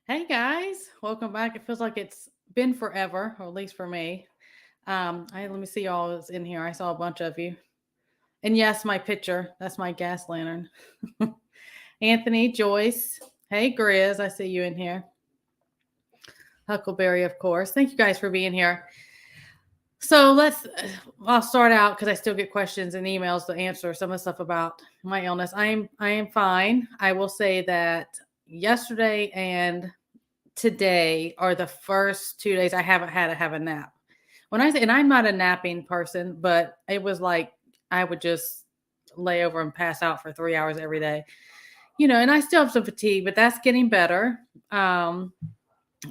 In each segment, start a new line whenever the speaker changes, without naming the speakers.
Hey guys, welcome back. It feels like it's been forever, or at least for me. Let me see y'all is in here. I saw a bunch of you. And yes, my picture. That's my gas lantern. Anthony, Joyce. Hey Grizz, I see you in here. Huckleberry, of course. Thank you guys for being here. So I'll start out because I still get questions and emails to answer some of the stuff about my illness. I am fine. I will say that yesterday and today are the first 2 days I haven't had to have a nap. When I say, and I'm not a napping person, but it was like I would just lay over and pass out for 3 hours every day, and I still have some fatigue, but that's getting better. And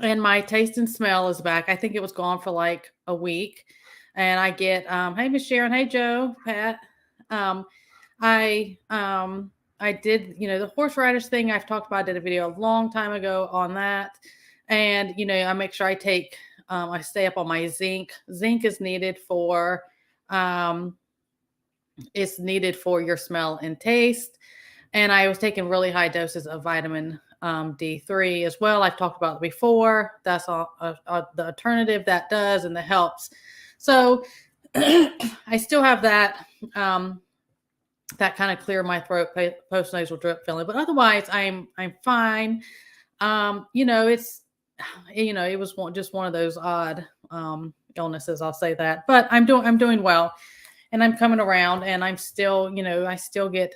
my taste and smell is back. I think it was gone for like a week. And I get, hey, Miss Sharon, hey, Joe, Pat. Um, I did, the horseradish thing I've talked about. I did a video a long time ago on that. And, I make sure I stay up on my zinc. Zinc is needed um, it's needed for your smell and taste. And I was taking really high doses of vitamin D3 as well. I've talked about it before. That's the alternative that does and that helps. So I still have that. That kind of clear my throat post nasal drip feeling, but otherwise I'm fine. It's it was just one of those odd illnesses. I'll say that, but I'm doing well, and I'm coming around, and I'm still I still get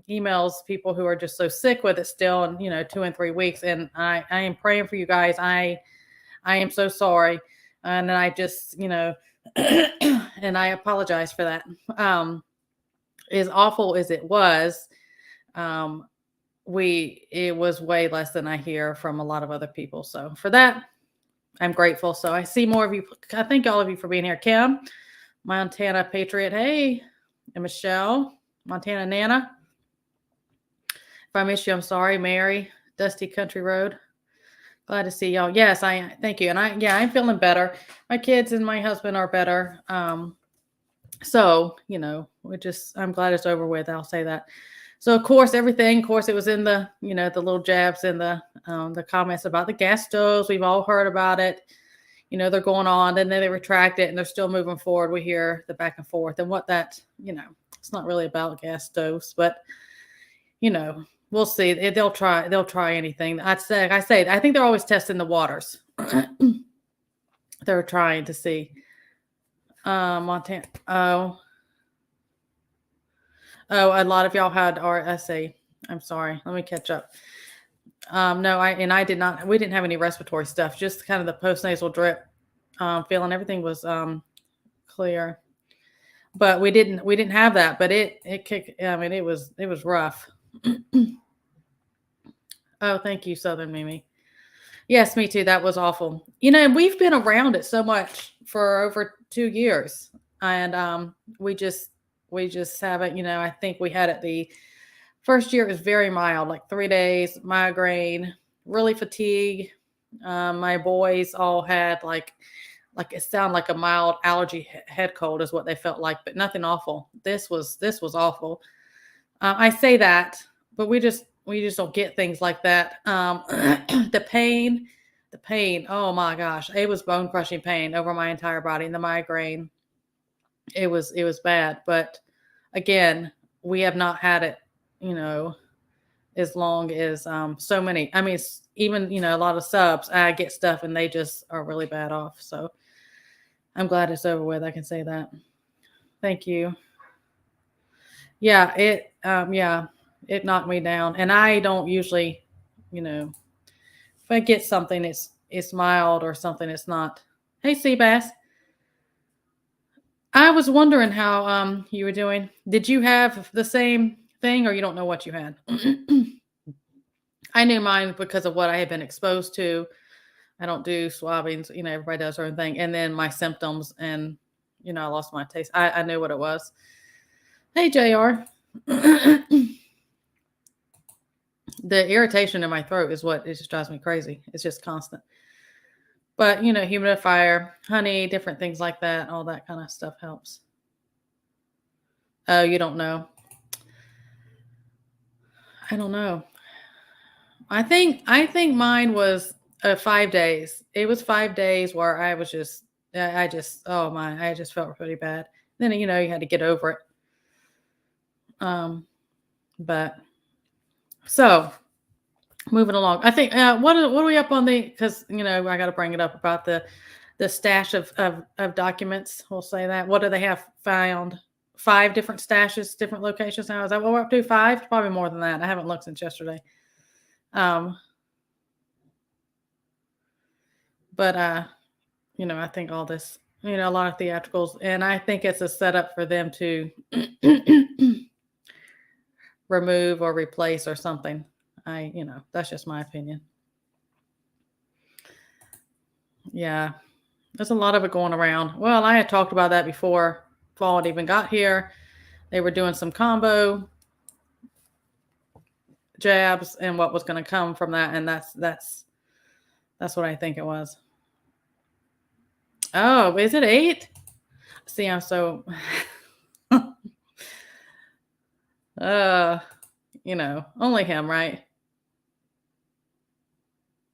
emails, people who are just so sick with it still, and 2 and 3 weeks, and I am praying for you guys. I am so sorry, and I just and I apologize for that. As awful as it was, um, it was way less than I hear from a lot of other people. So for that, I'm grateful. So I see more of you. I thank all of you for being here. Kim, Montana Patriot. Hey, and Michelle, Montana Nana. If I miss you, I'm sorry. Mary, Dusty Country Road. Glad to see y'all. Yes, thank you. And I'm feeling better. My kids and my husband are better. So, I'm glad it's over with. I'll say that. So of course, it was in the, the little jabs and the comments about the gas stoves. We've all heard about it. They're going on, and then they retract it, and they're still moving forward. We hear the back and forth, and it's not really about gas stoves, but we'll see. They'll try anything. I think they're always testing the waters. They're trying to see. Montana. Oh, a lot of y'all had RSA. I'm sorry. Let me catch up. No, I did not. We didn't have any respiratory stuff. Just kind of the postnasal drip. Feeling everything was clear, but we didn't have that. But it kicked. I mean, it was rough. Oh, thank you, Southern Mimi. Yes, me too. That was awful. We've been around it so much for over 2 years, and we just haven't. I think we had it the first year. It was very mild, like 3 days, migraine, really fatigue. My boys all had like it sounded like a mild allergy head cold is what they felt like, but nothing awful. This was awful. I say that, but we just don't get things like that. The pain. Oh my gosh, it was bone crushing pain over my entire body, and the migraine. It was bad, but again, we have not had it, as long as so many. I mean, even a lot of subs. I get stuff, and they just are really bad off. So I'm glad it's over with. I can say that. Thank you. Yeah, it knocked me down, and I don't usually, if I get something, it's mild, or something, it's not. Hey, Seabass. I was wondering how you were doing. Did you have the same thing, or you don't know what you had? I knew mine because of what I had been exposed to. I don't do swabbings, everybody does their own thing. And then my symptoms, and I lost my taste. I knew what it was. Hey, JR. The irritation in my throat is what it just drives me crazy. It's just constant. But humidifier, honey, different things like that, all that kind of stuff helps. Oh, you don't know. I don't know. I think mine was 5 days. It was 5 days where I was just I just oh my, I just felt pretty bad. Then, you had to get over it. Um, but so moving along, I think what are we up on because I got to bring it up about the stash of documents. We'll say that. What do they have found? 5 different stashes, different locations now. Is that what we're up to? 5? Probably more than that. I haven't looked since yesterday. But I think all this, a lot of theatricals, and I think it's a setup for them to remove or replace or something. That's just my opinion. Yeah, there's a lot of it going around. Well, I had talked about that before fall had even got here. They were doing some combo jabs and what was going to come from that, and that's what I think it was. Oh, is it 8? See, I'm so only him, right?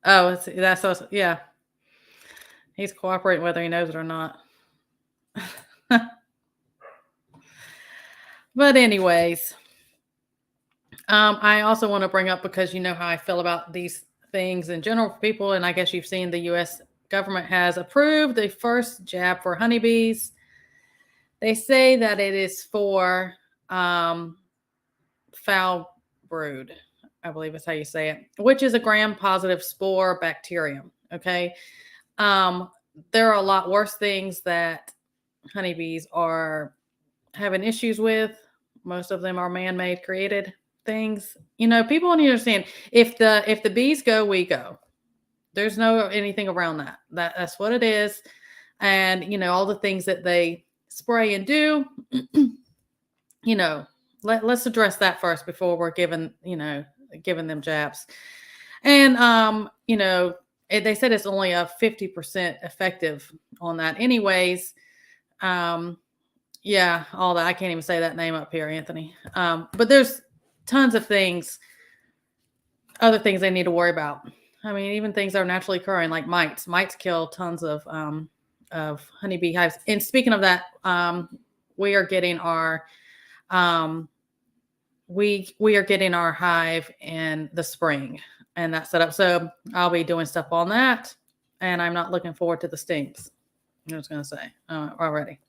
Oh, that's so yeah. He's cooperating whether he knows it or not. But anyways, I also want to bring up, because you know how I feel about these things in general for people, and I guess you've seen the U.S. government has approved the first jab for honeybees. They say that it is for foul brood, I believe is how you say it, which is a gram-positive spore bacterium. Okay. There are a lot worse things that honeybees are having issues with. Most of them are man-made, created things. People need to understand, if the bees go, we go. There's no anything around that. That's what it is. And all the things that they spray and do, let's address that first before we're giving them jabs. And they said it's only a 50% effective on that anyways. Yeah, all that. I can't even say that name up here, Anthony. But there's tons of other things they need to worry about. I mean, even things that are naturally occurring, like mites. Mites kill tons of honeybee hives. And speaking of that, we are getting our we are getting our hive in the spring, and that's set up. So I'll be doing stuff on that, and I'm not looking forward to the stings. I was going to say already.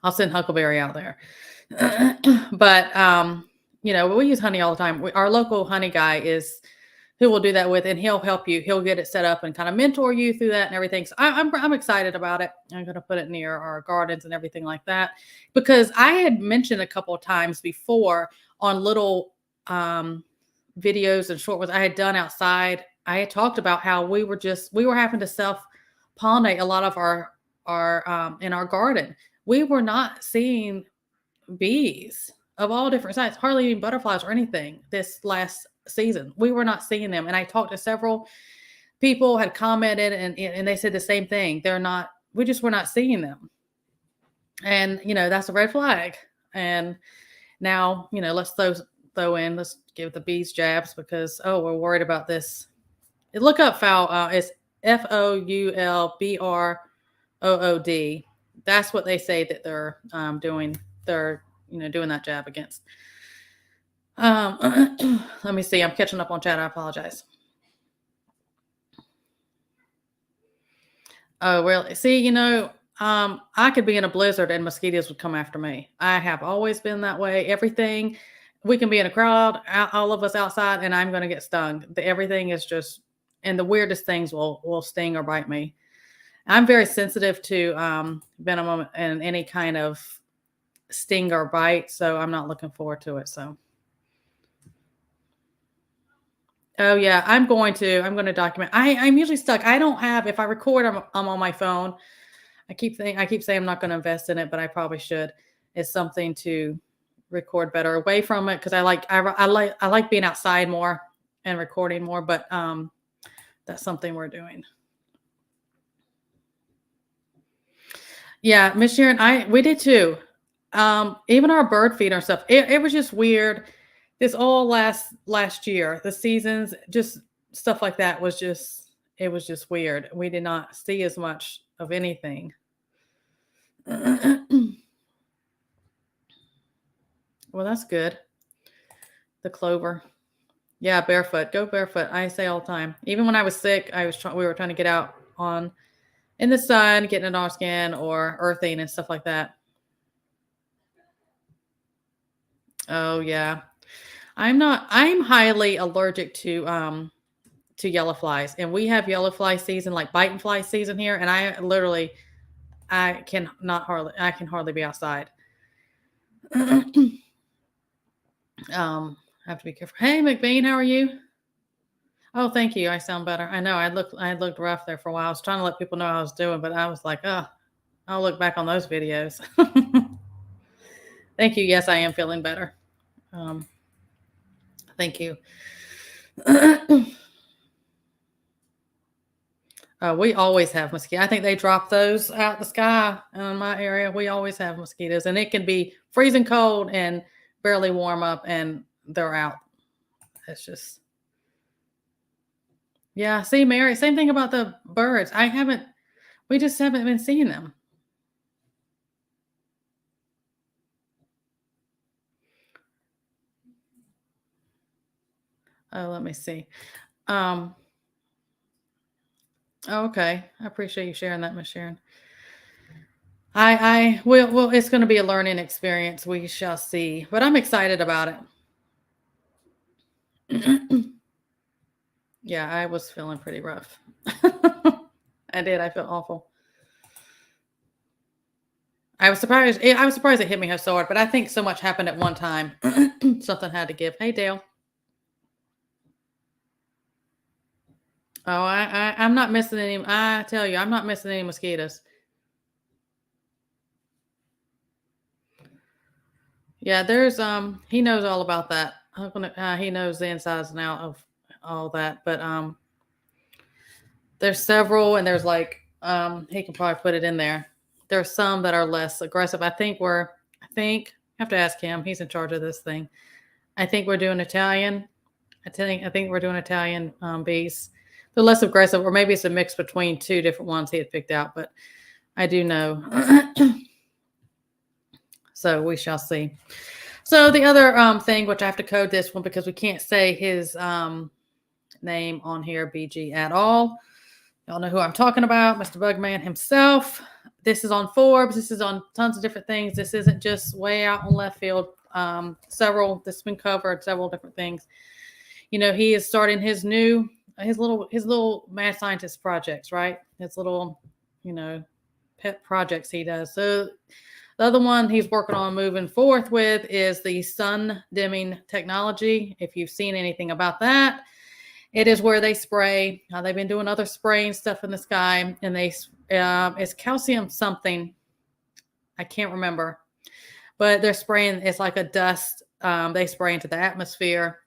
I'll send Huckleberry out there. But we use honey all the time. Our local honey guy is who we'll do that with, and he'll help you. He'll get it set up and kind of mentor you through that and everything. So I'm excited about it. I'm going to put it near our gardens and everything like that, because I had mentioned a couple of times before on little videos and short ones I had done outside. I had talked about how we were having to self-pollinate a lot of our in our garden. We were not seeing bees of all different sizes, hardly even butterflies or anything this last season. We were not seeing them. And I talked to several people, had commented, and they said the same thing. We just were not seeing them. And, that's a red flag. And now, let's let's give the bees jabs, because, we're worried about this. Look up foul. It's FOULBROOD. That's what they say that they're doing. They're doing that jab against. Let me see. I'm catching up on chat. I apologize. Oh, really? See, I could be in a blizzard and mosquitoes would come after me. I have always been that way. Everything, we can be in a crowd, all of us outside, and I'm going to get stung. Everything is just, and the weirdest things will sting or bite me. I'm very sensitive to venom and any kind of sting or bite, so I'm not looking forward to it. So, oh yeah, I'm going to document. I'm usually stuck. I don't have, if I record, I'm on my phone. I keep saying I'm not going to invest in it, but I probably should. It's something to record better away from it, because I like being outside more and recording more. But that's something we're doing. Yeah, Miss Sharon, we did too. Even our bird feeder and stuff. It was just weird. This all last year, the seasons, just stuff like that was just it was just weird. We did not see as much of anything. Well, that's good. The clover. Yeah, barefoot. Go barefoot. I say all the time. Even when I was sick, we were trying to get out on in the sun, getting it on our skin or earthing and stuff like that. Oh yeah. I'm highly allergic to yellow flies. And we have yellow fly season, like bite and fly season here. And I can hardly be outside. I have to be careful. Hey McBean, how are you? Oh, thank you. I sound better. I know I looked rough there for a while. I was trying to let people know how I was doing, but I was like, oh, I'll look back on those videos. Thank you. Yes, I am feeling better. Thank you. We always have mosquitoes. I think they drop those out the sky in my area. We always have mosquitoes, and it can be freezing cold and barely warm up, and they're out. It's just, yeah. See, Mary, same thing about the birds. We just haven't been seeing them. Oh, let me see. Okay. I appreciate you sharing that, Miss Sharon. Well, it's going to be a learning experience. We shall see, but I'm excited about it. Yeah, I was feeling pretty rough. I did. I felt awful. I was surprised. I was surprised it hit me so hard, but I think so much happened at one time. Something had to give. Hey, Dale. Oh, I'm not missing any. I tell you, I'm not missing any mosquitoes. Yeah, there's he knows all about that. He knows the insides and out of all that. But there's several, and there's like he can probably put it in there. There's some that are less aggressive. I think I have to ask him. He's in charge of this thing. I think we're doing Italian. I think we're doing Italian bees. They're less aggressive, or maybe it's a mix between two different ones he had picked out. But I do know. So we shall see. So the other thing, which I have to code this one because we can't say his name on here, BG, at all. Y'all know who I'm talking about, Mr. Bugman himself. This is on Forbes. This is on tons of different things. This isn't just way out on left field. This has been covered, several different things. You know, he is starting his little mad scientist projects, right? His little, pet projects he does. So the other one he's working on moving forth with is the sun dimming technology. If you've seen anything about that, it is where they spray. They've been doing other spraying stuff in the sky, and it's calcium something. I can't remember, but they're spraying. It's like a dust. They spray into the atmosphere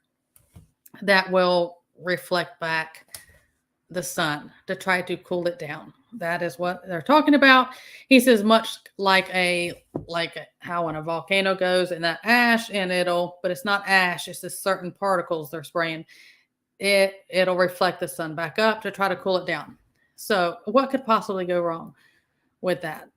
that will reflect back the sun to try to cool it down. That is what they're talking about. He says much like how when a volcano goes and that ash, but it's not ash. It's just certain particles they're spraying. It'll reflect the sun back up to try to cool it down. So what could possibly go wrong with that?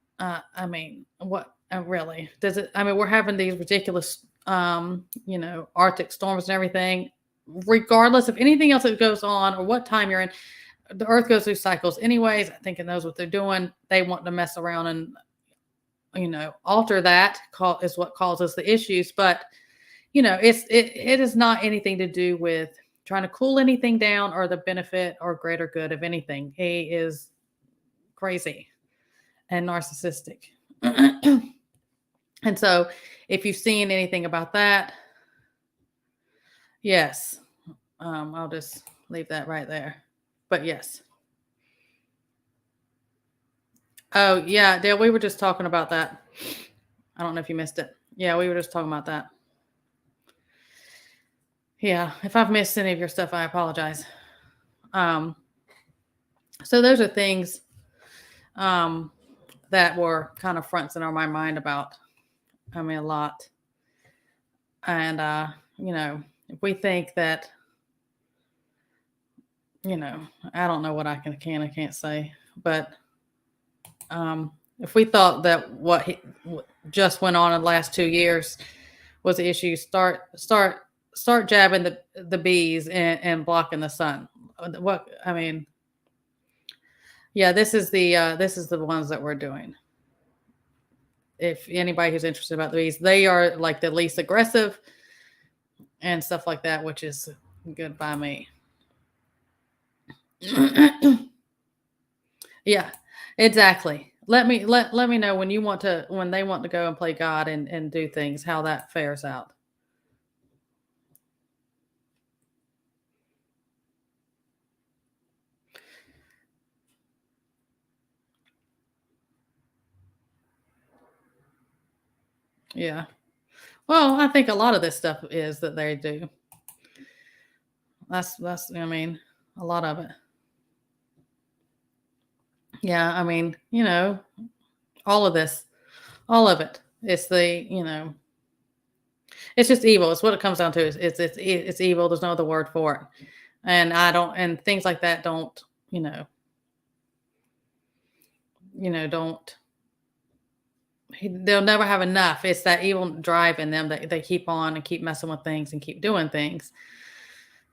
What really does it? We're having these ridiculous, Arctic storms and everything. Regardless of anything else that goes on or what time you're in, the Earth goes through cycles anyways. I think it knows what they're doing. They want to mess around and, alter that is what causes the issues. But, it is not anything to do with trying to cool anything down or the benefit or greater good of anything. He is crazy and narcissistic. And so if you've seen anything about that, yes, I'll just leave that right there. But yes. Oh, yeah, Dale, we were just talking about that. I don't know if you missed it. Yeah, we were just talking about that. Yeah, if I've missed any of your stuff, I apologize. So those are things that were kind of fronts in my mind about, a lot. And, if we think that you know, I don't know what I can and can't say, but if we thought that what just went on in the last 2 years was the issue, start jabbing the bees and blocking the sun. What I mean, yeah, this is the ones that we're doing. If anybody who's interested about the bees, they are like the least aggressive and stuff like that, which is good by me. Yeah, exactly. Let me know when when they want to go and play God and do things, how that fares out. Yeah. Well, I think a lot of this stuff is that they do. That's I mean, a lot of it. Yeah, I mean, all of this, all of it. It's it's just evil. It's what it comes down to. It's evil. There's no other word for it. And I don't and things like that don't, you know, don't they'll never have enough. It's that evil drive in them that they keep on and keep messing with things and keep doing things.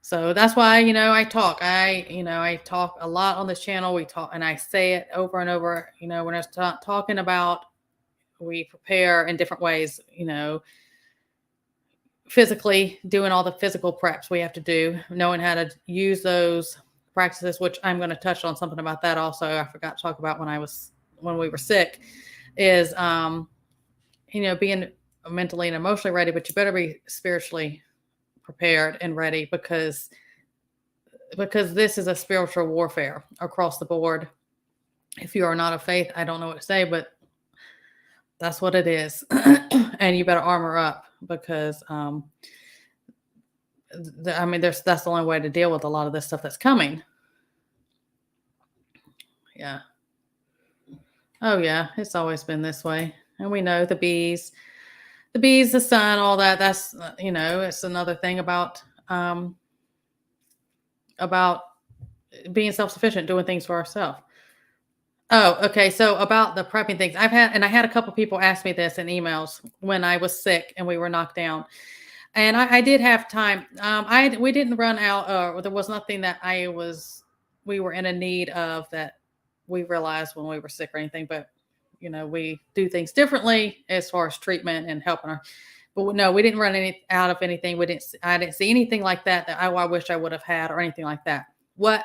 So that's why, I talk a lot on this channel. We talk and I say it over and over, when I was talking about we prepare in different ways, physically doing all the physical preps we have to do, knowing how to use those practices, which I'm going to touch on something about that also. I forgot to talk about when we were sick, is being mentally and emotionally ready, but you better be spiritually prepared and ready because this is a spiritual warfare across the board. If you are not of faith, I don't know what to say, but that's what it is. And you better armor up because that's the only way to deal with a lot of this stuff that's coming. Yeah. Oh yeah, it's always been this way. And we know the sun, all that. That's it's another thing about being self-sufficient, doing things for ourselves. Oh, okay. So about the prepping things, I had a couple people ask me this in emails when I was sick and we were knocked down, and I did have time. We didn't run out, or there was nothing that we were in a need of that we realized when we were sick or anything. But we do things differently as far as treatment and helping our. But no, we didn't run out of anything. I didn't see anything like that I wish I would have had or anything like that. What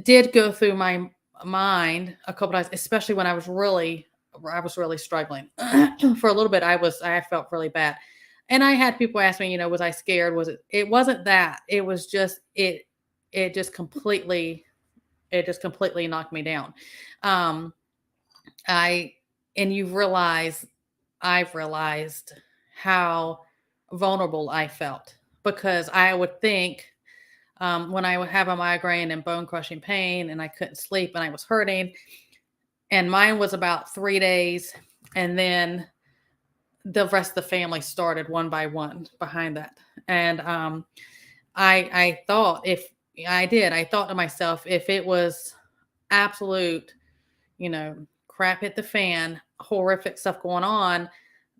did go through my mind a couple times, especially when I was really struggling. For a little bit, I felt really bad. And I had people ask me, was I scared? It wasn't that. It was just it just completely knocked me down. Um I and I've realized how vulnerable I felt because I would think when I would have a migraine and bone crushing pain and I couldn't sleep and I was hurting. And mine was about 3 days. And then the rest of the family started one by one behind that. And I thought I thought to myself, if it was absolute, crap hit the fan, horrific stuff going on,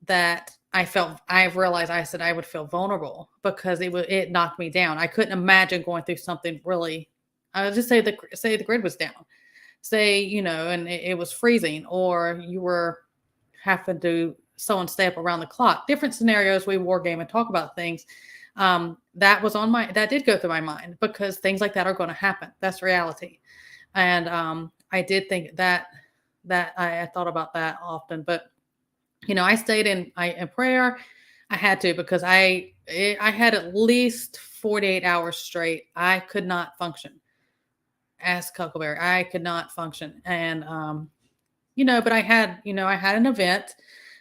that I've realized I said I would feel vulnerable because it knocked me down. I couldn't imagine going through something really. I would just say the grid was down, say and it was freezing, or you were having to someone stay up around the clock. Different scenarios. We war game and talk about things. That did go through my mind because things like that are going to happen. That's reality, and I did think that I thought about that often, but I stayed in prayer. I had to because I had at least 48 hours straight. I could not function as Huckleberry. I could not function. And but I had an event.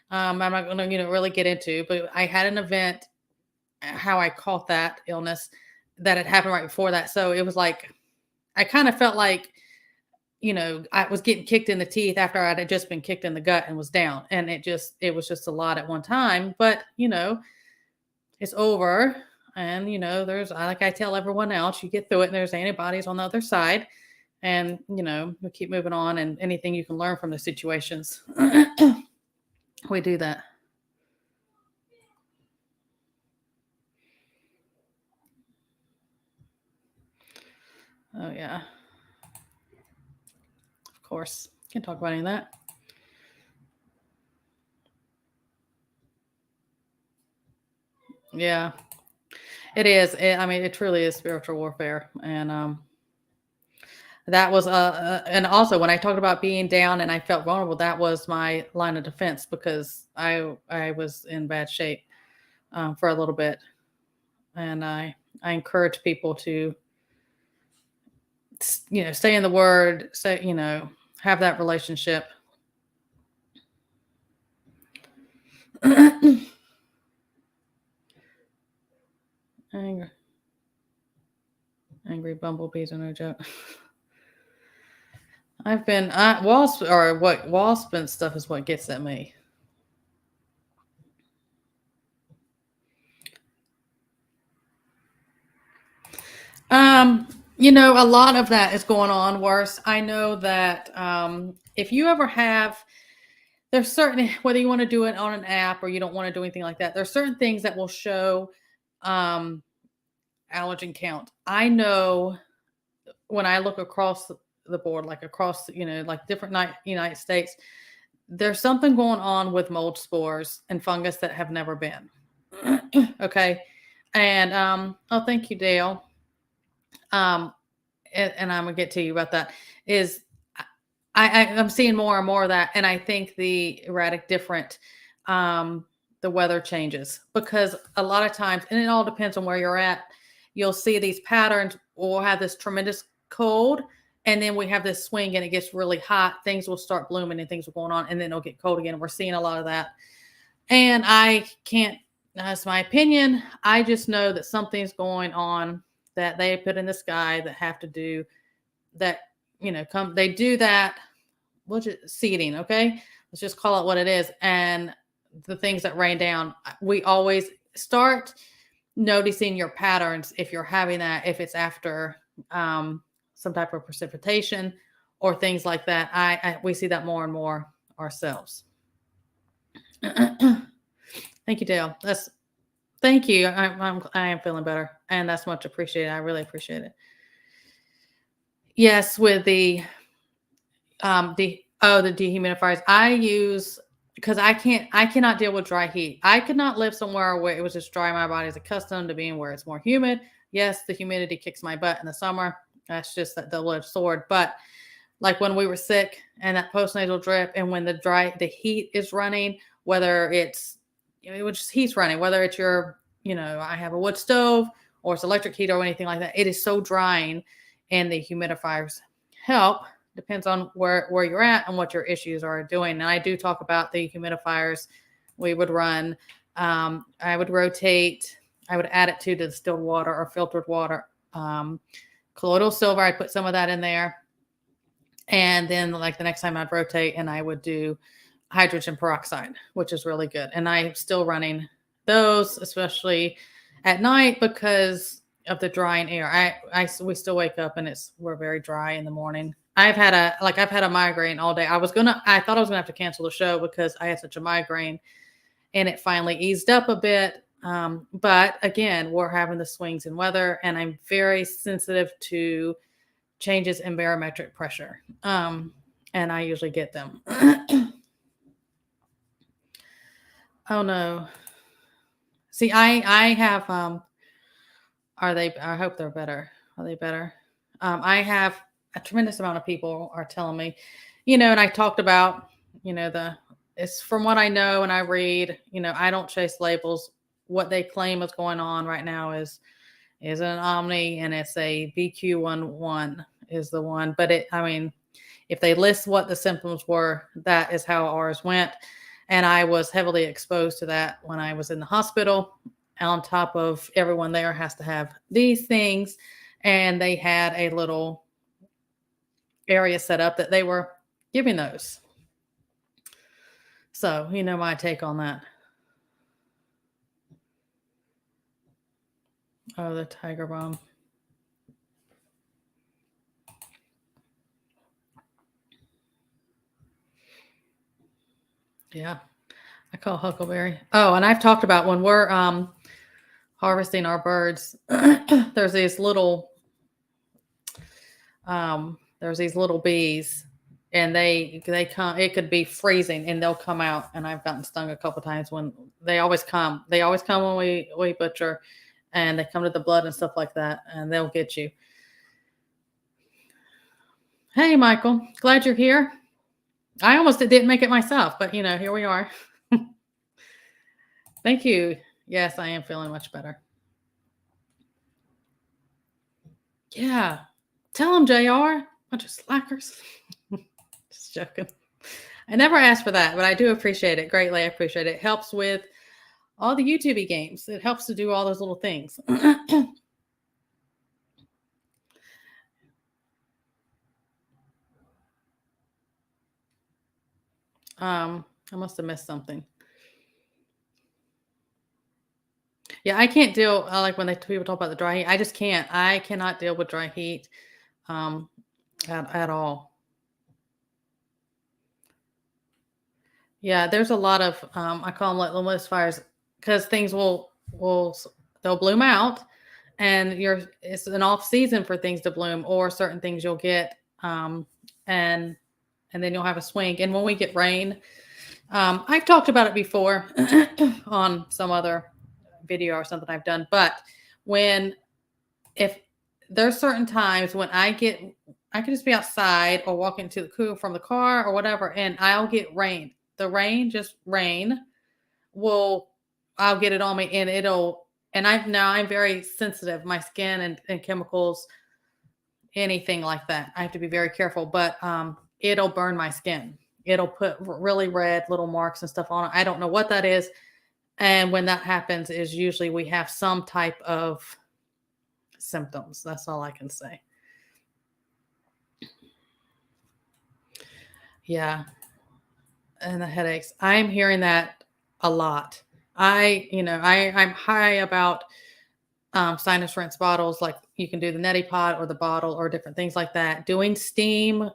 I'm not going to, really get into, but I had an event, how I caught that illness that had happened right before that. So it was like, I kind of felt like, I was getting kicked in the teeth after I had just been kicked in the gut and was down. And it was just a lot at one time, but it's over. And, there's, like I tell everyone else, you get through it and there's antibodies on the other side. And, we keep moving on, and anything you can learn from the situations, we do that. Oh, yeah. Of course. Can't talk about any of that. Yeah, it is. It truly is spiritual warfare. And that was, and also when I talked about being down and I felt vulnerable, that was my line of defense, because I was in bad shape for a little bit. And I encourage people to, stay in the word, say, have that relationship. angry, angry bumblebees are no joke. I've been wasp, or what, wasp and stuff is what gets at me. A lot of that is going on worse. I know that if you ever have, there's certain, whether you want to do it on an app or you don't want to do anything like that, there's certain things that will show um, allergen count. I know when I look across the board, like across, like different United States, there's something going on with mold spores and fungus that have never been. Okay. And oh, thank you, Dale. And I'm gonna get to you about that. Is I'm seeing more and more of that, and I think the erratic different, the weather changes, because a lot of times, and it all depends on where you're at. You'll see these patterns. We'll have this tremendous cold, and then we have this swing, and it gets really hot. Things will start blooming, and things are going on, and then it'll get cold again. We're seeing a lot of that, and I can't. That's my opinion. I just know that something's going on that they put in the sky that have to do that. They do that. Seeding, okay? Let's just call it what it is. And the things that rain down, we always start noticing your patterns if you're having that, if it's after some type of precipitation or things like that. We see that more and more ourselves. Thank you, Dale. Thank you. I am feeling better, and that's much appreciated. I really appreciate it. Yes, with the dehumidifiers I use, because I cannot deal with dry heat. I could not live somewhere where it was just dry. My body's accustomed to being where it's more humid. Yes, the humidity kicks my butt in the summer. That's just that double-edged sword. But like when we were sick and that postnasal drip, and when the heat is running, whether it's, heat's running, whether it's I have a wood stove or it's electric heat or anything like that, it is so drying, and the humidifiers help. Depends on where you're at and what your issues are doing. And I do talk about the humidifiers we would run. I would rotate. I would add it to distilled water or filtered water. Colloidal silver, I'd put some of that in there. And then like the next time I'd rotate, and I would do hydrogen peroxide, which is really good. And I'm still running those, especially at night, because of the drying air. We still wake up and we're very dry in the morning. I've had a migraine all day. I thought I was gonna have to cancel the show because I had such a migraine, and it finally eased up a bit. But again, we're having the swings in weather, and I'm very sensitive to changes in barometric pressure. And I usually get them. Oh no. See, I have I hope they're better. Are they better? I have a tremendous amount of people are telling me, and I talked about, it's from what I know and I read, I don't chase labels. What they claim is going on right now is an Omni, and it's a BQ11 is the one. But if they list what the symptoms were, that is how ours went. And I was heavily exposed to that when I was in the hospital. On top of everyone there has to have these things. And they had a little area set up that they were giving those. So, my take on that. Oh, the tiger balm. Yeah, I call huckleberry. Oh, and I've talked about when we're harvesting our birds, there's these little bees, and they come. It could be freezing, and they'll come out. And I've gotten stung a couple times when they always come. They always come when we butcher, and they come to the blood and stuff like that, and they'll get you. Hey, Michael, glad you're here. I almost didn't make it myself, but here we are. Thank you. Yes, I am feeling much better. Yeah. Tell them, JR. Bunch of slackers. Just joking. I never asked for that, but I do appreciate it greatly. I appreciate it. It helps with all the YouTube games. It helps to do all those little things. I must have missed something. Yeah, I can't deal like when people talk about the dry heat. I just can't. I cannot deal with dry heat at all. Yeah, there's a lot of I call them like little fires because things they'll bloom out, and it's an off season for things to bloom, or certain things you'll get and then you'll have a swing. And when we get rain, I've talked about it before on some other video or something I've done, but if there's certain times when I could just be outside or walking to the cool from the car or whatever, and I'll get rain. The rain, just rain, I'll get it on me, and I'm very sensitive. My skin and chemicals, anything like that, I have to be very careful. But it'll burn my skin. It'll put really red little marks and stuff on it. I don't know what that is. And when that happens is usually we have some type of symptoms. That's all I can say. Yeah. And the headaches. I'm hearing that a lot. I'm high about sinus rinse bottles. Like you can do the neti pot or the bottle or different things like that. Doing steam,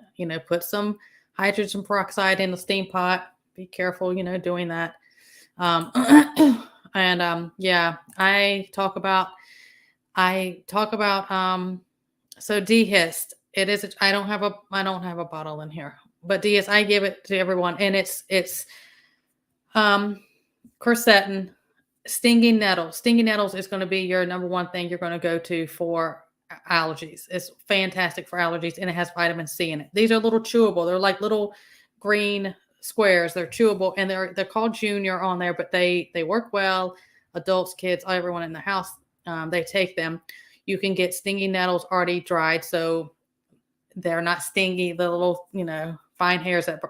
put some hydrogen peroxide in the steam pot. Be careful, doing that. Yeah, I talk about so dehyst. It is I don't have a bottle in here, but dehyst, I give it to everyone, and it's quercetin, stinging nettles. Stinging nettles is going to be your number one thing you're going to go to for allergies. It's fantastic for allergies, and it has vitamin C in it. These are little chewable. They're like little green squares. They're chewable, and they're called Junior on there, but they work well. Adults, kids, everyone in the house, they take them. You can get stinging nettles already dried, so they're not stingy. The little fine hairs that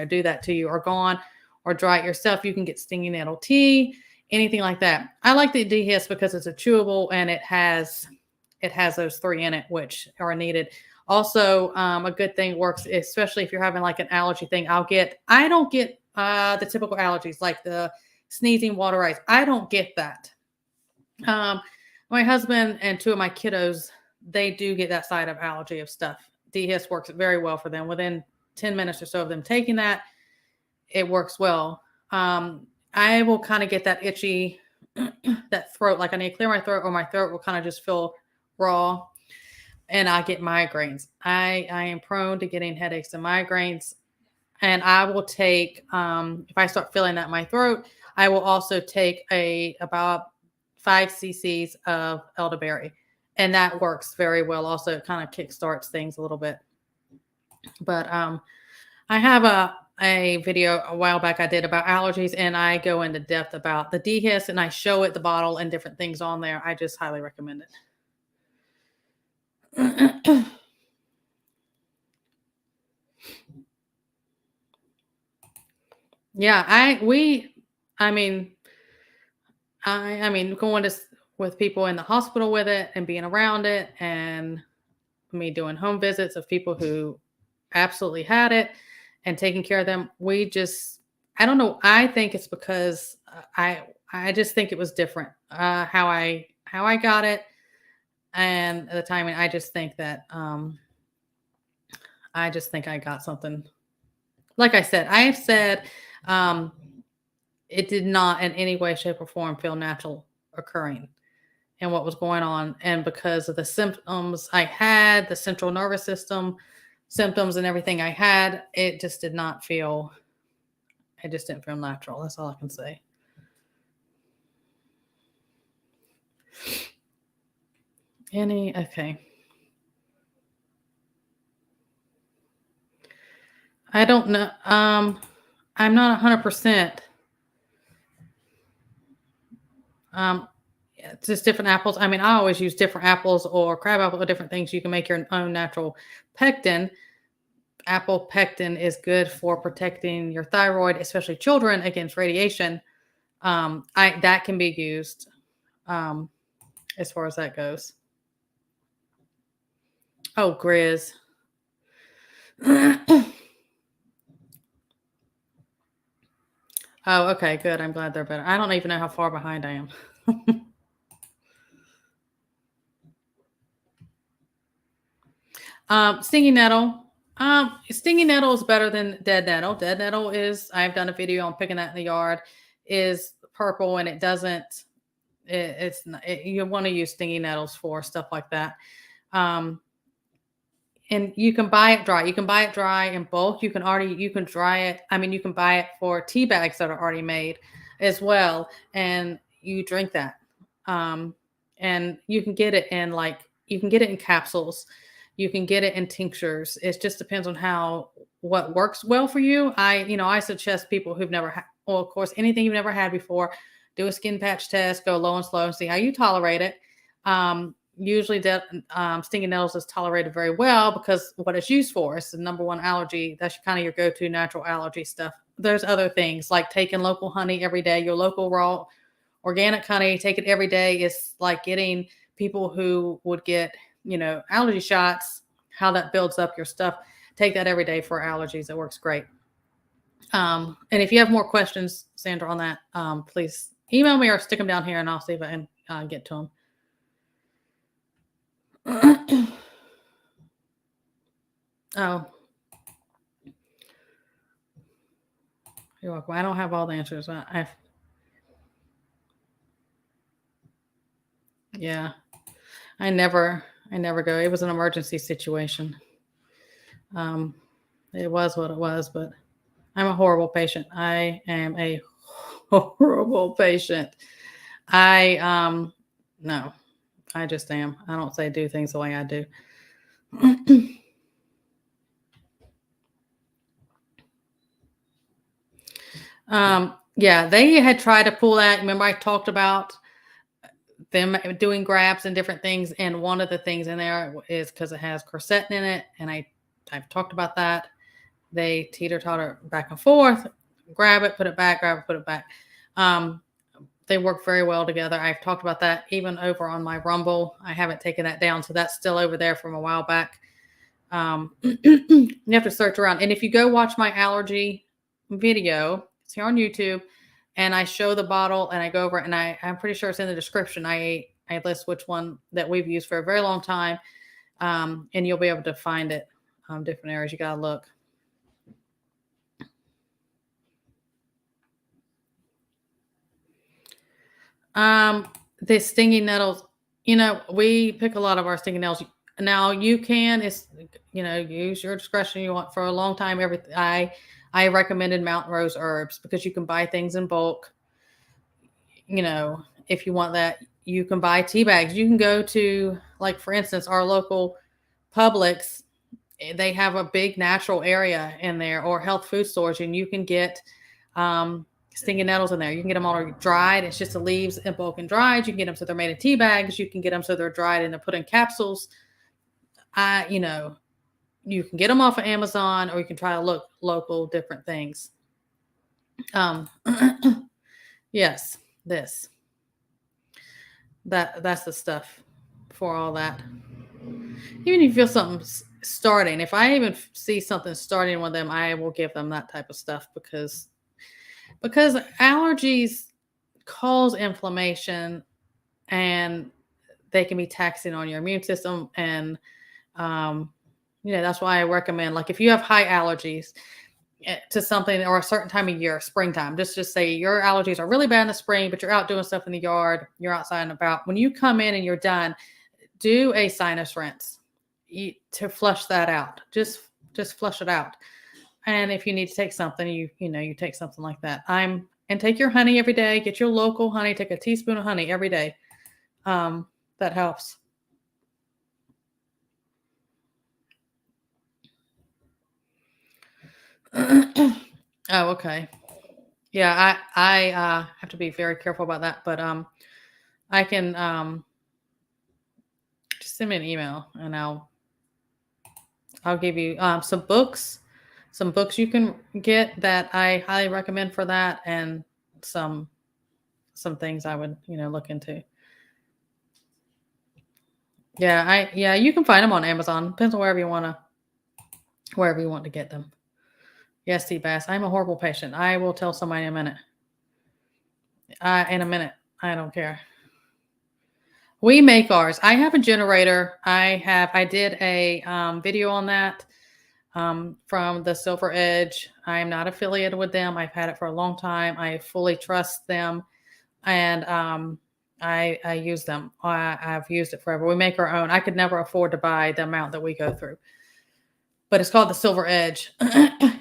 do that to you are gone. Or dry it yourself. You can get stinging nettle tea, anything like that. I like the dehyst because it's a chewable, and it has those three in it, which are needed. Also, a good thing works, especially if you're having like an allergy thing. I don't get the typical allergies like the sneezing, water eyes. I don't get that. My husband and two of my kiddos, they do get that side of allergy of stuff. Dehyst works very well for them. Within 10 minutes or so of them taking that, it works well. I will kind of get that itchy, that throat, like I need to clear my throat, or my throat will kind of just feel raw, and I get migraines. I am prone to getting headaches and migraines, and I will take, if I start feeling that in my throat, I will also take about 5 cc's of elderberry, and that works very well. Also, it kind of kickstarts things a little bit. But I have a video a while back I did about allergies, and I go into depth about the dehyst, and I show it, the bottle, and different things on there. I just highly recommend it. Yeah, going with people in the hospital with it and being around it, and me doing home visits of people who absolutely had it and taking care of them. I don't know. I think it's because I just think it was different how I got it. and the timing. I just think that I got something. Like I said, I have said um, it did not in any way, shape, or form feel natural occurring and what was going on. And because of the symptoms I had, the central nervous system symptoms and everything I had, it just didn't feel natural. That's all I can say. Okay. I don't know. I'm not 100%. It's just different apples. I mean, I always use different apples or crab apple or different things. You can make your own natural pectin. Apple pectin is good for protecting your thyroid, especially children, against radiation. That can be used um, as far as that goes. Oh, Grizz. Oh, okay, good. I'm glad they're better. I don't even know how far behind I am. Stinging nettle. Stinging nettle is better than dead nettle. Dead nettle is, I've done a video on picking that in the yard, is purple and it doesn't, it's not, you want to use stinging nettles for stuff like that. And you can buy it dry. You can buy it dry in bulk. You can dry it. I mean, you can buy it for tea bags that are already made as well. And you drink that. And you can get it you can get it in capsules. You can get it in tinctures. It just depends on what works well for you. I suggest people who've never had, well, of course, anything you've never had before, do a skin patch test, go low and slow and see how you tolerate it. Usually stinging nettles is tolerated very well because what it's used for is the number one allergy. That's kind of your go-to natural allergy stuff. There's other things like taking local honey every day, your local raw organic honey, take it every day. It's like getting people who would get, allergy shots, how that builds up your stuff. Take that every day for allergies. It works great. And if you have more questions, Sandra, on that, please email me or stick them down here and I'll see if I can get to them. Oh, you're welcome. I don't have all the answers. Yeah, I never go. It was an emergency situation. It was what it was, but I'm a horrible patient. I am a horrible patient. No, I just am. I don't do things the way I do. Yeah, they had tried to pull that. Remember, I talked about them doing grabs and different things, and one of the things in there is because it has quercetin in it, and I've talked about that. They teeter-totter back and forth, grab it, put it back, grab it, put it back. They work very well together. I've talked about that even over on my Rumble. I haven't taken that down, so that's still over there from a while back. You have to search around. And if you go watch my allergy video, it's here on YouTube, and I show the bottle and I go over it, and I'm pretty sure it's in the description. I list which one that we've used for a very long time. And you'll be able to find it. Different areas. You got to look. The stinging nettles, we pick a lot of our stinging nettles. Now you can, use your discretion. You want for a long time. I recommended Mountain Rose herbs because you can buy things in bulk. If you want that, you can buy tea bags. You can go to, like, for instance, our local Publix. They have a big natural area in there, or health food stores, and you can get stinging nettles in there. You can get them already dried. It's just the leaves in bulk and dried. You can get them so they're made in tea bags. You can get them so they're dried and they're put in capsules. You can get them off of Amazon, or you can try to look local different things. Yes, that's the stuff for all that. Even if you feel something starting, if I even see something starting with them, I will give them that type of stuff because allergies cause inflammation, and they can be taxing on your immune system. And, that's why I recommend, like, if you have high allergies to something or a certain time of year, springtime, just say your allergies are really bad in the spring, but you're out doing stuff in the yard, you're outside and about. When you come in and you're done, do a sinus rinse to flush that out. Just flush it out. And if you need to take something, you take something like that. And take your honey every day. Get your local honey. Take a teaspoon of honey every day. That helps. Oh, okay. Yeah, I have to be very careful about that. But I can just send me an email and I'll give you some books you can get that I highly recommend for that, and some things I would look into. Yeah, you can find them on Amazon. Depends on wherever you want to get them. Yes, Seabass, I'm a horrible patient. I will tell somebody in a minute. I don't care. We make ours. I have a generator. I did a video on that from the Silver Edge. I'm not affiliated with them. I've had it for a long time. I fully trust them, and I use them. I've used it forever. We make our own. I could never afford to buy the amount that we go through, but it's called the Silver Edge,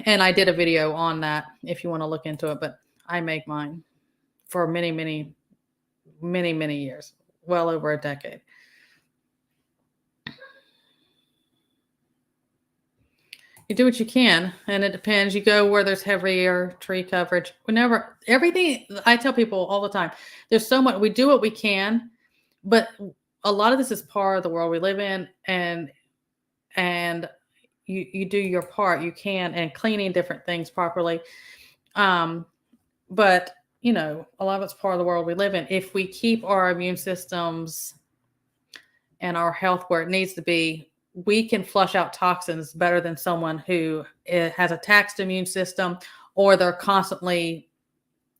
and I did a video on that if you want to look into it. But I make mine for many, many, many, many years, well over a decade. You do what you can, and it depends. You go where there's heavier tree coverage. Everything I tell people all the time, there's so much, we do what we can, but a lot of this is part of the world we live in, and you do your part, you can, and cleaning different things properly. But a lot of it's part of the world we live in. If we keep our immune systems and our health where it needs to be, we can flush out toxins better than someone who has a taxed immune system, or they're constantly,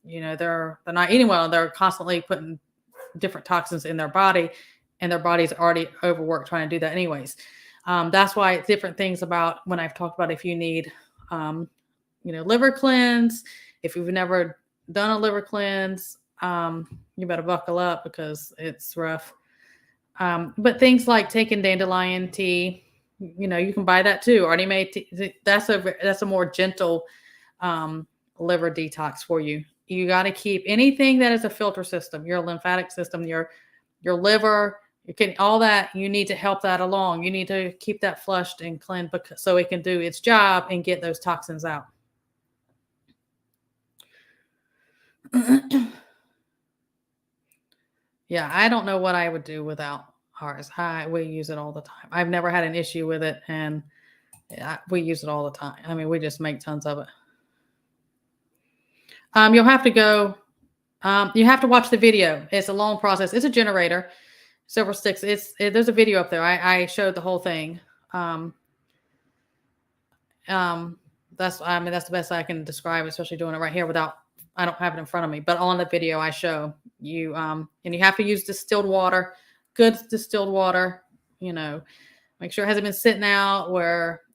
they're not eating well, and they're constantly putting different toxins in their body, and their body's already overworked trying to do that anyways. That's why it's different things about when I've talked about if you need, liver cleanse. If you've never done a liver cleanse, you better buckle up because it's rough. But things like taking dandelion tea, you can buy that too. Already made tea. That's a more gentle liver detox for you. You got to keep anything that is a filter system, your lymphatic system, your liver, all that. You need to help that along. You need to keep that flushed and cleansed so it can do its job and get those toxins out. Yeah, I don't know what I would do without ours. We use it all the time. I've never had an issue with it, and we use it all the time. I mean, we just make tons of it. You'll have to go. You have to watch the video. It's a long process. It's a generator, several sticks. There's a video up there. I showed the whole thing. That's the best I can describe, especially doing it right here I don't have it in front of me, but on the video I show you, and you have to use distilled water, good distilled water, make sure it hasn't been sitting out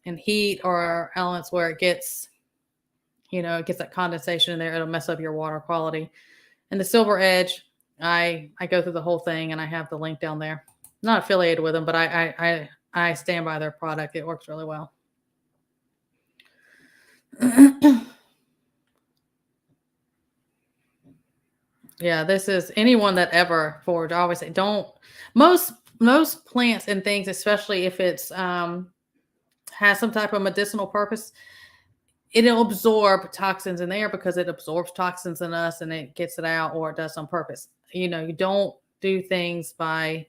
in heat or elements where it gets, it gets that condensation in there. It'll mess up your water quality. And the Silver Edge, I go through the whole thing, and I have the link down there. I'm not affiliated with them, but I stand by their product. It works really well. Yeah, this is anyone that ever foraged. I always say most plants and things, especially if it's has some type of medicinal purpose, it'll absorb toxins in there because it absorbs toxins in us and it gets it out, or it does on purpose. You don't do things by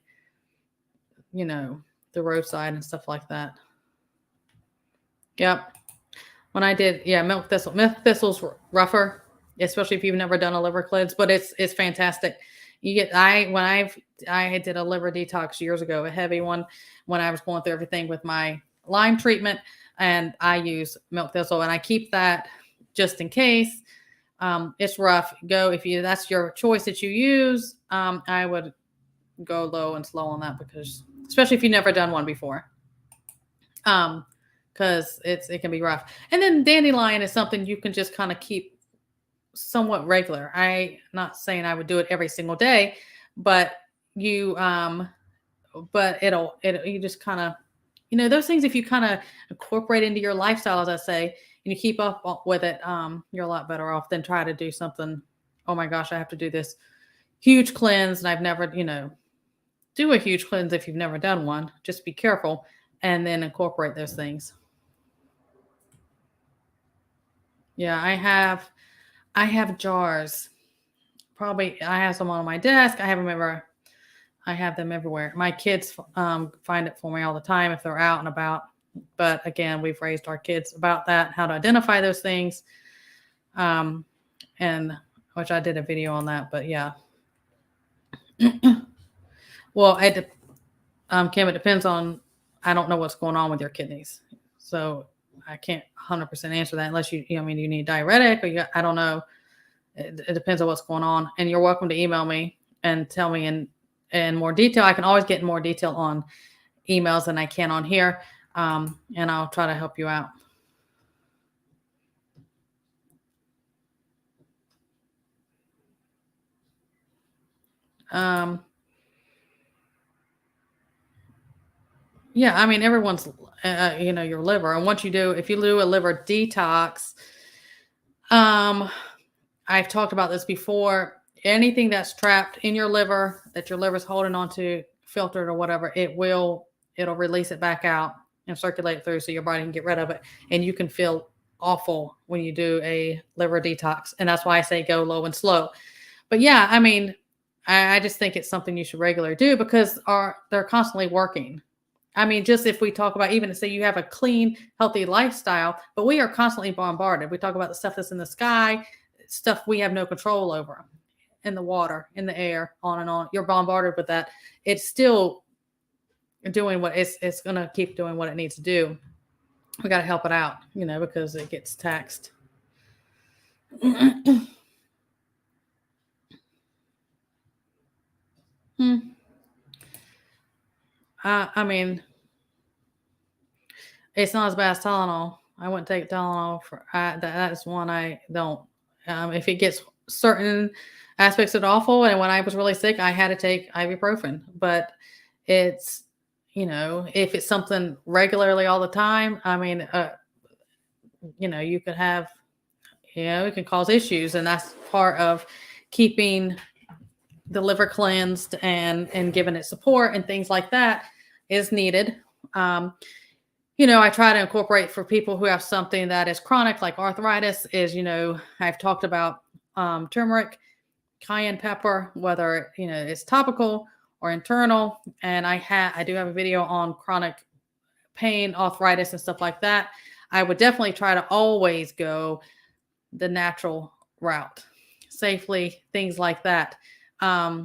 the roadside and stuff like that. Yep. When I did, milk thistle's rougher, especially if you've never done a liver cleanse, but it's fantastic. I did a liver detox years ago, a heavy one, when I was going through everything with my Lyme treatment, and I use milk thistle, and I keep that just in case. It's rough. If that's your choice that you use, I would go low and slow on that, because especially if you've never done one before. Because it can be rough. And then dandelion is something you can just kind of keep somewhat regular. I not saying I would do it every single day, but you you just kind of, those things, if you kind of incorporate into your lifestyle, as I say, and you keep up with it, you're a lot better off than try to do something. Oh my gosh, I have to do this huge cleanse, and I've never, do a huge cleanse if you've never done one. Just be careful and then incorporate those things. Yeah, I have jars. Probably I have some on my desk. I have them everywhere. My kids find it for me all the time if they're out and about. But again, we've raised our kids about that, how to identify those things, and which I did a video on that. But yeah. Well, Kim, it depends on. I don't know what's going on with your kidneys, so I can't 100% answer that unless you need diuretic, or I don't know. It depends on what's going on, and you're welcome to email me and tell me in more detail. I can always get in more detail on emails than I can on here, and I'll try to help you out. Yeah, I mean, everyone's, your liver. And if you do a liver detox, I've talked about this before. Anything that's trapped in your liver that your liver's holding onto, filtered or whatever, it'll release it back out and circulate through, so your body can get rid of it. And you can feel awful when you do a liver detox. And that's why I say go low and slow. But yeah, I mean, I just think it's something you should regularly do, because they're constantly working. I mean, just if we talk about, even say you have a clean, healthy lifestyle, but we are constantly bombarded. We talk about the stuff that's in the sky, stuff we have no control over, in the water, in the air, on and on. You're bombarded with that. It's still doing what it's going to keep doing what it needs to do. We got to help it out, because it gets taxed. I mean, it's not as bad as Tylenol. I wouldn't take Tylenol that is one I don't. If it gets certain aspects of it awful, and when I was really sick, I had to take ibuprofen. But it's, if it's something regularly all the time, I mean, you could have, it can cause issues, and that's part of keeping the liver cleansed and giving it support and things like that is needed. I try to incorporate, for people who have something that is chronic, like arthritis, is, I've talked about turmeric, cayenne pepper, whether, it's topical or internal. And I do have a video on chronic pain, arthritis, and stuff like that. I would definitely try to always go the natural route, safely, things like that. I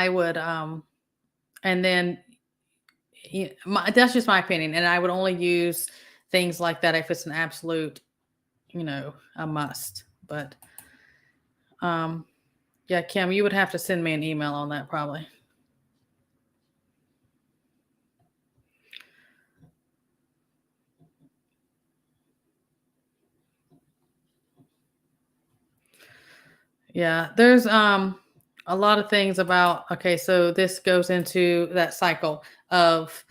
would, and then, that's just my opinion. And I would only use things like that if it's an absolute, a must. But, yeah, Kim, you would have to send me an email on that probably. Yeah, there's a lot of things about, okay, so this goes into that cycle of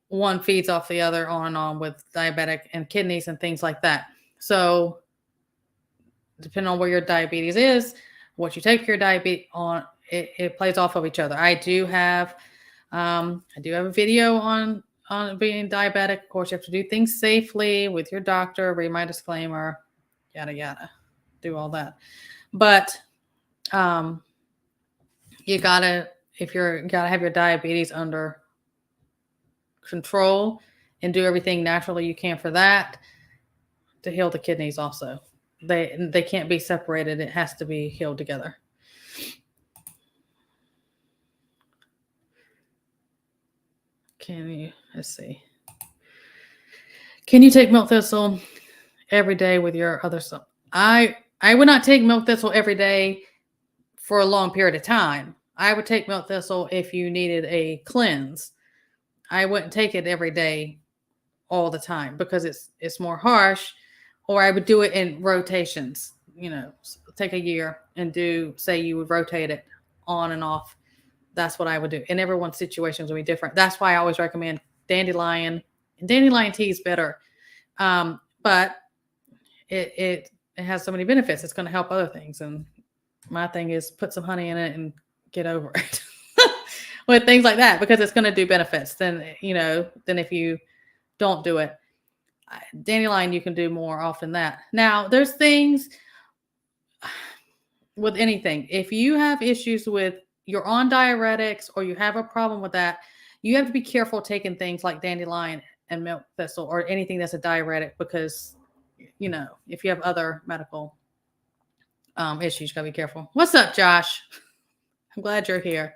one feeds off the other, on and on, with diabetic and kidneys and things like that. So depending on where your diabetes is, what you take your diabetes on, it plays off of each other. I do have a video on being diabetic. Of course, you have to do things safely with your doctor, read my disclaimer, yada yada, do all that. But you gotta have your diabetes under control and do everything naturally you can for that, to heal the kidneys also. They can't be separated. It has to be healed together. Let's see. Can you take milk thistle every day with your other stuff? I would not take milk thistle every day for a long period of time. I would take milk thistle if you needed a cleanse. I wouldn't take it every day all the time because it's more harsh, or I would do it in rotations, take a year and do, say you would rotate it on and off. That's what I would do. And everyone's situations will be different. That's why I always recommend dandelion. And dandelion tea is better. But it has so many benefits. It's going to help other things. And my thing is put some honey in it and get over it with things like that, because it's going to do benefits than if you don't do it. Dandelion, you can do more often that. Now, there's things with anything. If you have issues with, you're on diuretics or you have a problem with that, you have to be careful taking things like dandelion and milk thistle or anything that's a diuretic, because, if you have other medical issues, you gotta be careful. What's up, Josh? I'm glad you're here.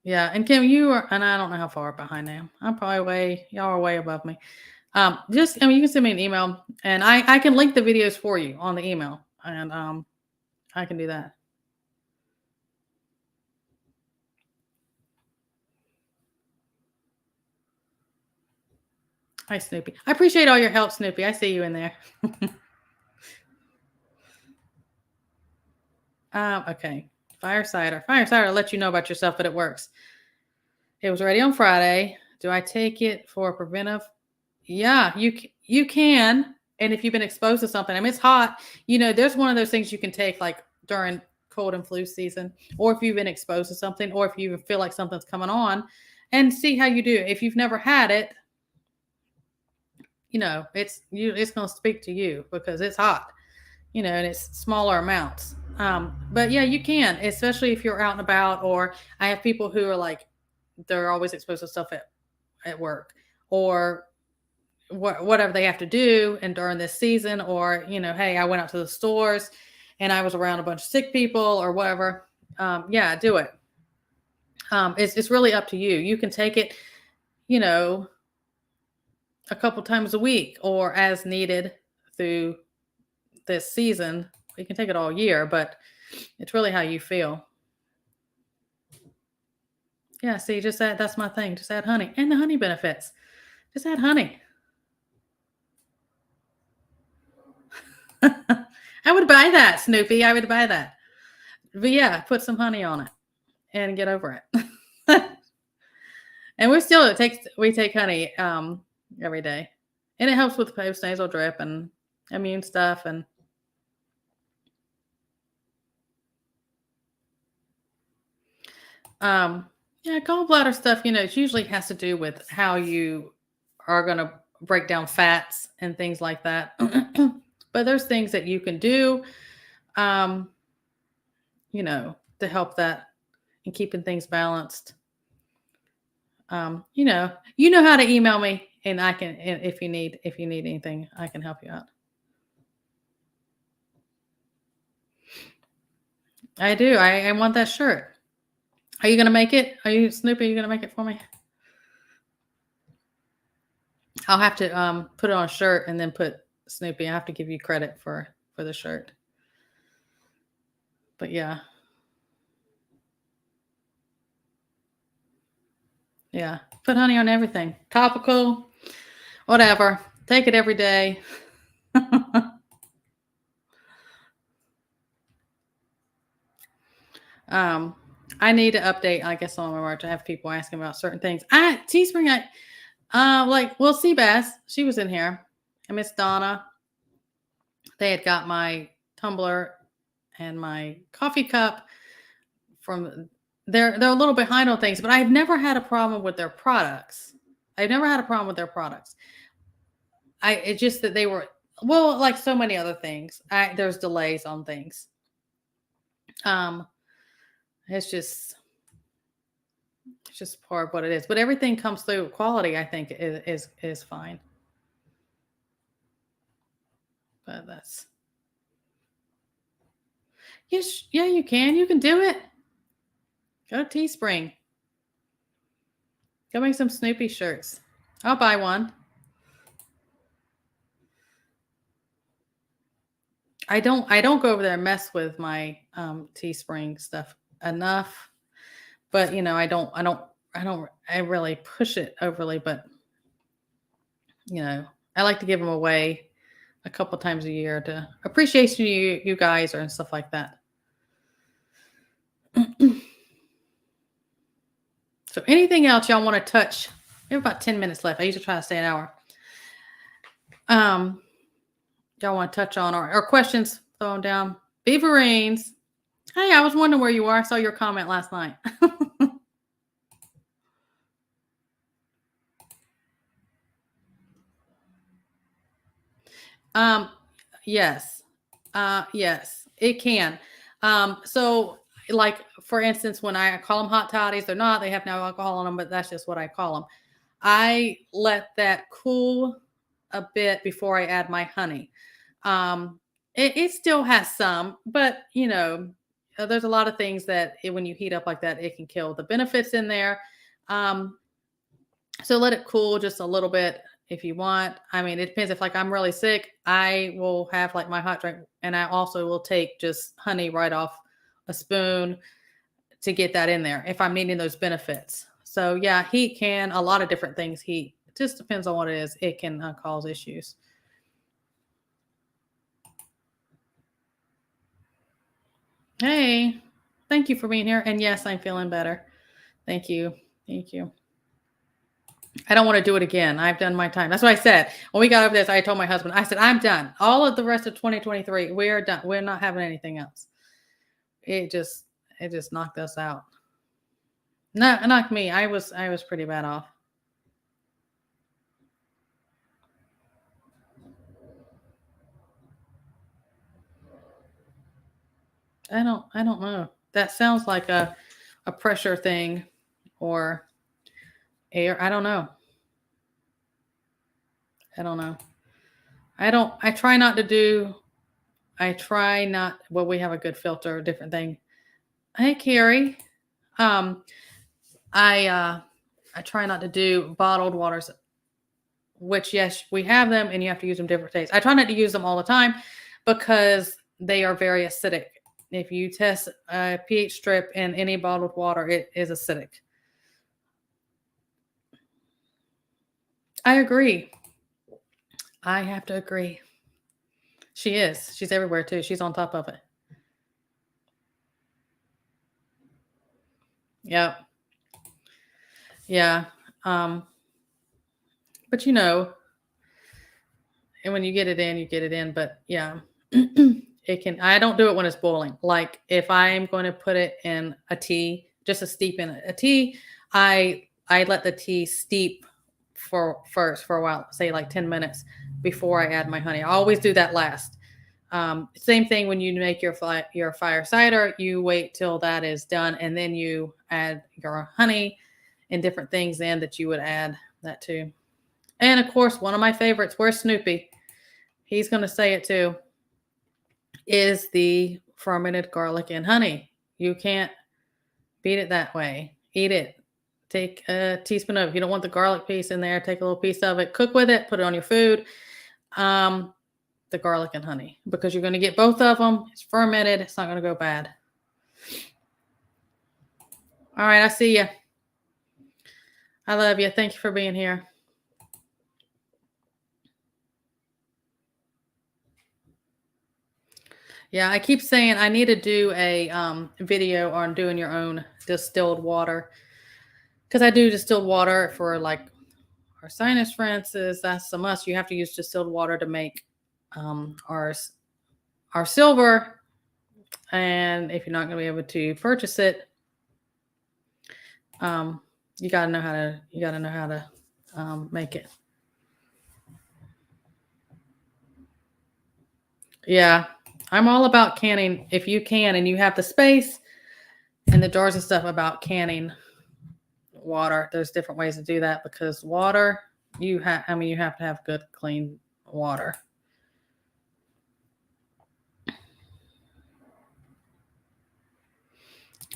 Yeah, and Kim, you are, and I don't know how far behind I am. I'm probably y'all are way above me. You can send me an email, and I can link the videos for you on the email, and I can do that. Hi, Snoopy. I appreciate all your help, Snoopy. I see you in there. Okay. Fire cider. Fire cider will let you know about yourself that it works. It was ready on Friday. Do I take it for preventive? Yeah, you can. And if you've been exposed to something, I mean, it's hot. There's one of those things you can take like during cold and flu season, or if you've been exposed to something, or if you feel like something's coming on, and see how you do. If you've never had it, it's going to speak to you because it's hot, and it's smaller amounts. But yeah, you can, especially if you're out and about, or I have people who are like, they're always exposed to stuff at work, or whatever they have to do, and during this season, or hey, I went out to the stores and I was around a bunch of sick people or whatever. Yeah, do it. It's really up to you. You can take it, a couple times a week or as needed through this season. You can take it all year, but it's really how you feel. Yeah, see, just that's my thing. Just add honey, and the honey benefits. Just add honey. I would buy that, Snoopy. I would buy that. But yeah, put some honey on it and get over it. And we take honey every day. And it helps with post nasal drip and immune stuff, and gallbladder stuff, it usually has to do with how you are going to break down fats and things like that. But there's things that you can do, to help that and keeping things balanced. You know how to email me, and I can, if you need anything, I can help you out. I do. I want that shirt. Are you going to make it? Are you, Snoopy, are you going to make it for me? I'll have to put it on a shirt and then put Snoopy. I have to give you credit for the shirt. But yeah. Yeah. Put honey on everything. Topical, whatever. Take it every day. I need to update, I guess, on my work. I have people asking about certain things. Teespring, Seabass, she was in here. And Miss Donna, they had got my tumbler and my coffee cup from, they're a little behind on things, but I've never had a problem with their products. It's just that they were, well, like so many other things, there's delays on things. It's just part of what it is. But everything comes through. Quality, I think, is fine. But that's, yes, yeah, you can. You can do it. Go to Teespring. Go make some Snoopy shirts. I'll buy one. I don't go over there and mess with my Teespring stuff enough. But I really push it overly, but I like to give them away a couple times a year to appreciation you guys or and stuff like that. So anything else y'all want to touch? We have about 10 minutes left. I usually try to stay an hour. Y'all want to touch on or questions thrown down? Beaverines. Hey, I was wondering where you are. I saw your comment last night. Yes. Yes, it can. So like for instance, when I call them hot toddies, they're not, they have no alcohol in them, but that's just what I call them. I let that cool a bit before I add my honey. It still has some, but there's a lot of things that when you heat up like that, it can kill the benefits in there. Um, so let it cool just a little bit if you want. I mean, it depends. If like I'm really sick, I will have like my hot drink, and I also will take just honey right off a spoon to get that in there if I'm needing those benefits. So yeah, heat can a lot of different things. Heat, it just depends on what it is. It can cause issues. Hey, thank you for being here. And yes, I'm feeling better. Thank you. Thank you. I don't want to do it again. I've done my time. That's what I said. When we got over this, I told my husband, I said, I'm done. All of the rest of 2023, we are done. We're not having anything else. It just knocked us out. No, not me. I was pretty bad off. I don't know. That sounds like a pressure thing or air. I don't know. I don't know. I try not to do I try not well, we have a good filter, a different thing. Hey Carrie. Um I try not to do bottled waters, which yes, we have them and you have to use them different days. I try not to use them all the time because they are very acidic. If you test a pH strip in any bottled water, it is acidic. I agree. I have to agree. She is. She's everywhere too. She's on top of it. Yeah. Yeah. But and when you get it in, you get it in. But yeah, it can. I don't do it when it's boiling. Like if I'm going to put it in a tea, just a steep in a tea, I let the tea steep for a while, say like 10 minutes before I add my honey. I always do that last. Same thing when you make your fire cider, you wait till that is done, and then you add your honey and different things in that you would add that to. And of course, one of my favorites, where's Snoopy? He's going to say it too, is the fermented garlic and honey. You can't beat it that way. Eat it. Take a teaspoon of it. If you don't want the garlic piece in there, take a little piece of it, cook with it, put it on your food. The garlic and honey, because you're going to get both of them. It's fermented. It's not going to go bad. All right. I see you. I love you. Thank you for being here. Yeah, I keep saying I need to do a video on doing your own distilled water, because I do distilled water for like our sinus, for instance. That's a must. You have to use distilled water to make our silver, and if you're not going to be able to purchase it, you got to know how to make it. Yeah, I'm all about canning if you can and you have the space and the jars and stuff, about canning water. There's different ways to do that, because water, you have to have good clean water.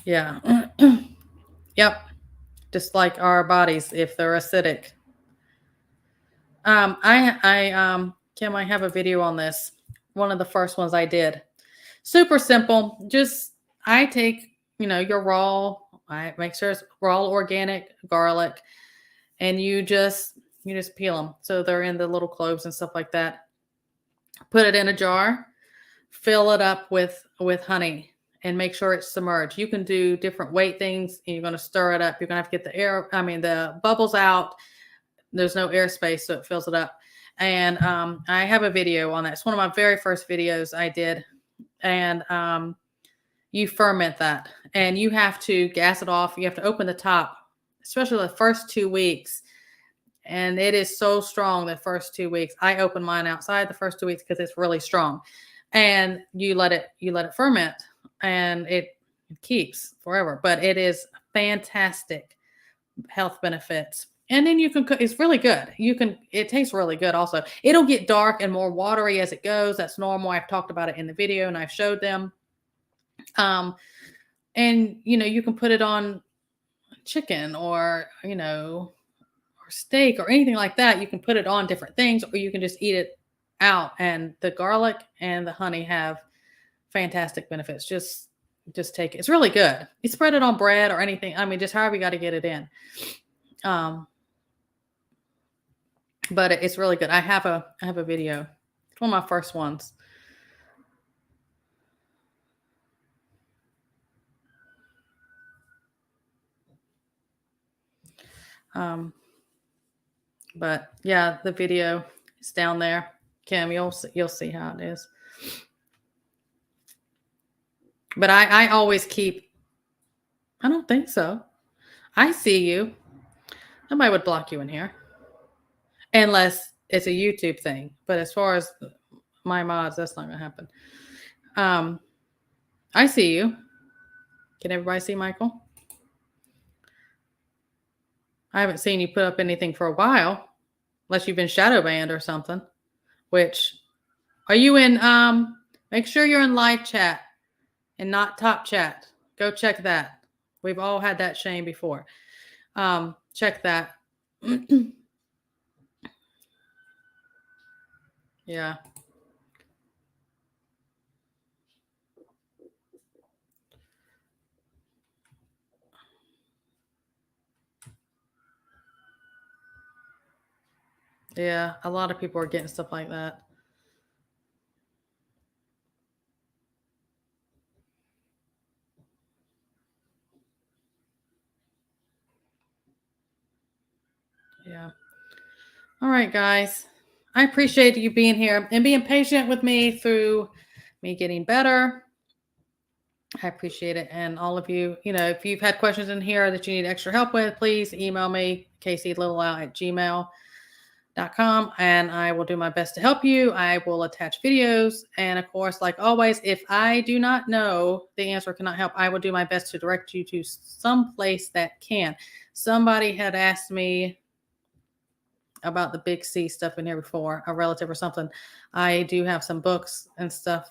Yeah. Yep. just like our bodies if they're acidic. Kim, I have a video on this. One of the first ones I did. Super simple. Just I take, your I make sure it's raw organic garlic, and you just peel them so they're in the little cloves and stuff like that. Put it in a jar, fill it up with honey, and make sure it's submerged. You can do different weight things. And you're going to stir it up. You're going to have to get the bubbles out. There's no airspace, so it fills it up. And I have a video on that. It's one of my very first videos I did. And you ferment that, and you have to gas it off. You have to open the top, especially the first 2 weeks. And it is so strong the first 2 weeks. I open mine outside the first 2 weeks because it's really strong. And you let it ferment, and it keeps forever. But it is fantastic health benefits. And then you can cook. It's really good. It tastes really good also. It'll get dark and more watery as it goes. That's normal. I've talked about it in the video and I've showed them. And you can put it on chicken or steak or anything like that. You can put it on different things, or you can just eat it out. And the garlic and the honey have fantastic benefits. Just take it. It's really good. You spread it on bread or anything. I mean, just however you got to get it in. But it's really good. I have a video. It's one of my first ones. But yeah, the video is down there. Kim, you'll see how it is. But I always keep. I don't think so. I see you. Nobody would block you in here. Unless it's a YouTube thing. But as far as my mods, that's not going to happen. I see you. Can everybody see Michael? I haven't seen you put up anything for a while. Unless you've been shadow banned or something. Are you in, make sure you're in live chat and not top chat. Go check that. We've all had that shame before. Check that. Yeah. Yeah, a lot of people are getting stuff like that. Yeah. All right, guys. I appreciate you being here and being patient with me through me getting better. I appreciate it. And all of you, if you've had questions in here that you need extra help with, please email me, kclittleout@gmail.com, and I will do my best to help you. I will attach videos. And of course, like always, if I do not know the answer, cannot help, I will do my best to direct you to some place that can. Somebody had asked me about the big C stuff in here before, a relative or something. I do have some books and stuff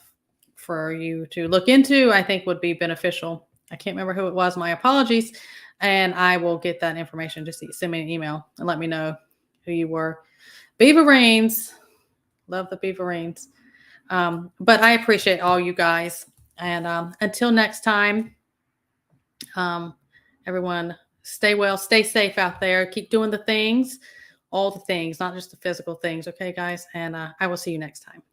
for you to look into, I think would be beneficial. I can't remember who it was. My apologies. And I will get that information. Just send me an email and let me know who you were. Beaver Rains. Love the Beaver Rains. But I appreciate all you guys. And until next time, everyone stay well, stay safe out there. Keep doing the things, all the things, not just the physical things. Okay, guys? And I will see you next time.